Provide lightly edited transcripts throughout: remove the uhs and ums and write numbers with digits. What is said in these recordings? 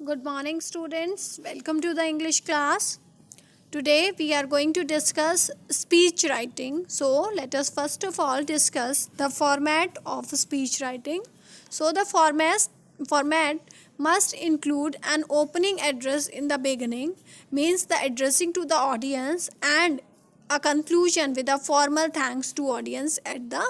Good morning, students. Welcome to the English class. Today we are going to discuss speech writing. So, let us first of all discuss the format of speech writing. So, the format must include an opening address in the beginning, means the addressing to the audience, and a conclusion with a formal thanks to audience at the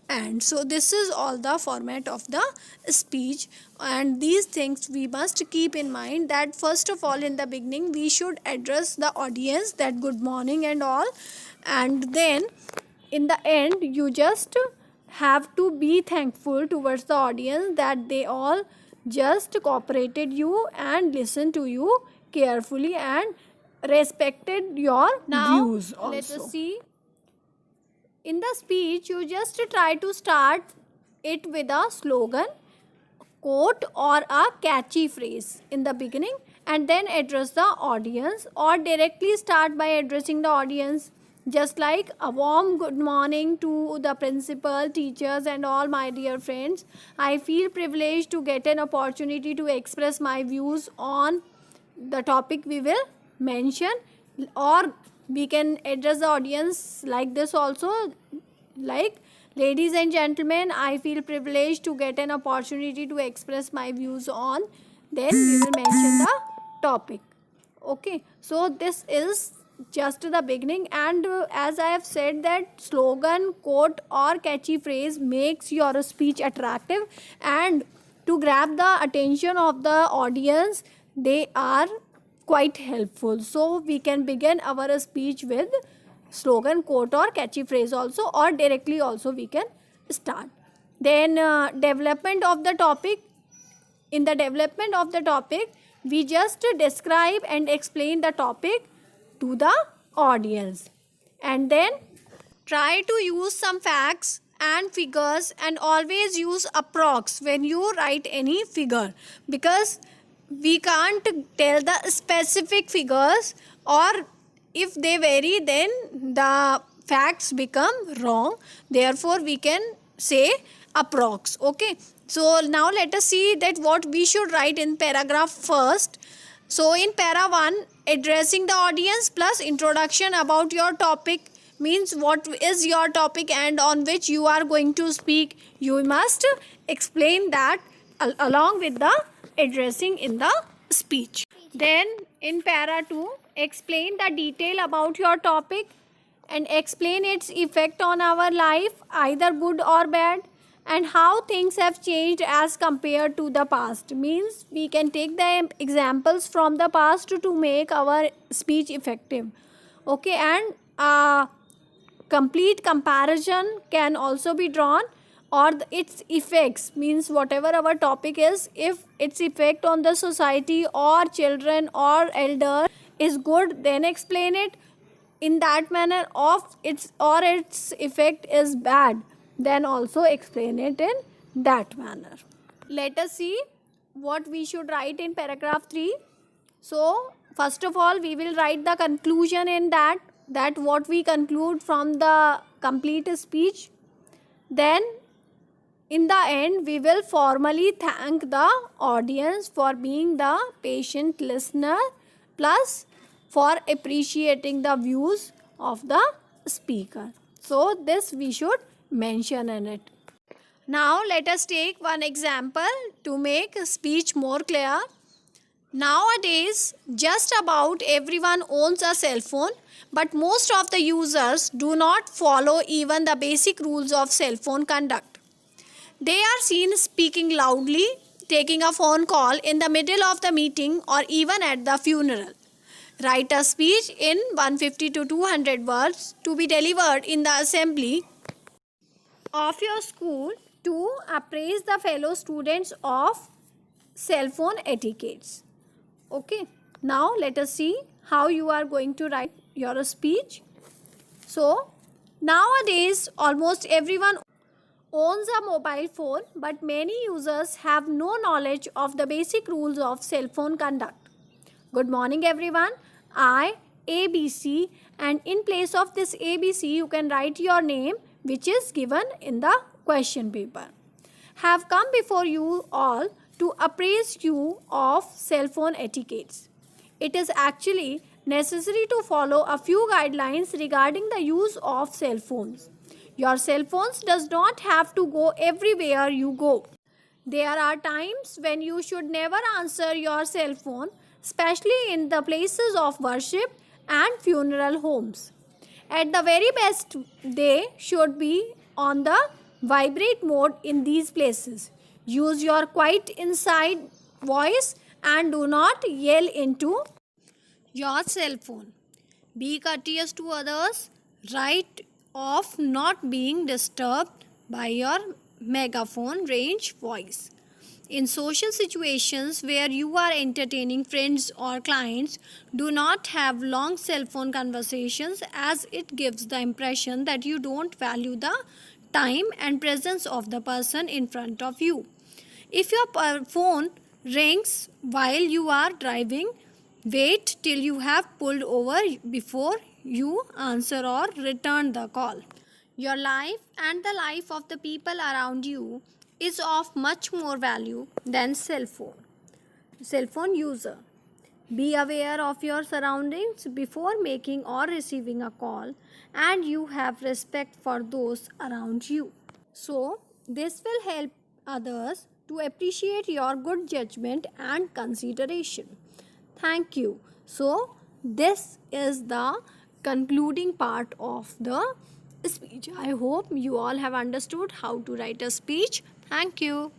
end. So this is all the format of the speech, and these things we must keep in mind, that first of all in the beginning we should address the audience, that good morning and all, and then in the end you just have to be thankful towards the audience that they all just cooperated you and listened to you carefully and respected your views also. Let us see. In the speech, you just try to start it with a slogan, quote, or a catchy phrase in the beginning, and then address the audience, or directly start by addressing the audience, just like a warm good morning to the principal, teachers, and all my dear friends. I feel privileged to get an opportunity to express my views on the topic we will mention, or we can address the audience like this also, like, ladies and gentlemen, I feel privileged to get an opportunity to express my views on, then we will mention the topic. Okay, so this is just the beginning, and as I have said, that slogan, quote, or catchy phrase makes your speech attractive, and to grab the attention of the audience, they are quite helpful. So we can begin our speech with slogan, quote, or catchy phrase also, or directly also we can start. Then development of the topic. In the development of the topic, we just describe and explain the topic to the audience, and then try to use some facts and figures, and always use approx when you write any figure, because we can't tell the specific figures, or if they vary then the facts become wrong. Therefore we can say approx. Okay, so now let us see that what we should write in paragraph first. So in para 1, addressing the audience plus introduction about your topic, means what is your topic and on which you are going to speak. You must explain that along with the addressing in the speech. Then in para 2, explain the detail about your topic and explain its effect on our life, either good or bad, and how things have changed as compared to the past. Means we can take the examples from the past to make our speech effective. Okay, and complete comparison can also be drawn, or its effects, means whatever our topic is, if its effect on the society or children or elder is good, then explain it in that manner. Of its effect is bad, then also explain it in that manner. Let us see what we should write in paragraph 3. So first of all we will write the conclusion in that what we conclude from the complete speech. Then in the end, we will formally thank the audience for being the patient listener, plus for appreciating the views of the speaker. So this we should mention in it. Now let us take one example to make speech more clear. Nowadays, just about everyone owns a cell phone, but most of the users do not follow even the basic rules of cell phone conduct. They are seen speaking loudly, taking a phone call in the middle of the meeting, or even at the funeral. Write a speech in 150 to 200 words to be delivered in the assembly of your school to appraise the fellow students of cell phone etiquettes. Okay, now let us see how you are going to write your speech. So, nowadays almost everyone owns a mobile phone, but many users have no knowledge of the basic rules of cell phone conduct. Good morning everyone, I ABC, and in place of this ABC you can write your name, which is given in the question paper. Have come before you all to appraise you of cell phone etiquettes. It is actually necessary to follow a few guidelines regarding the use of cell phones. Your cell phones does not have to go everywhere you go. There are times when you should never answer your cell phone, especially in the places of worship and funeral homes. At the very best, they should be on the vibrate mode in these places. Use your quiet inside voice and do not yell into your cell phone. Be courteous to others. Write of not being disturbed by your megaphone range voice. In social situations where you are entertaining friends or clients, do not have long cell phone conversations as it gives the impression that you don't value the time and presence of the person in front of you. If your phone rings while you are driving, wait till you have pulled over before you answer or return the call. Your life and the life of the people around you is of much more value than cell phone user. Be aware of your surroundings before making or receiving a call, and you have respect for those around you. So, this will help others to appreciate your good judgment and consideration. Thank you. So, this is the concluding part of the speech. I hope you all have understood how to write a speech. Thank you.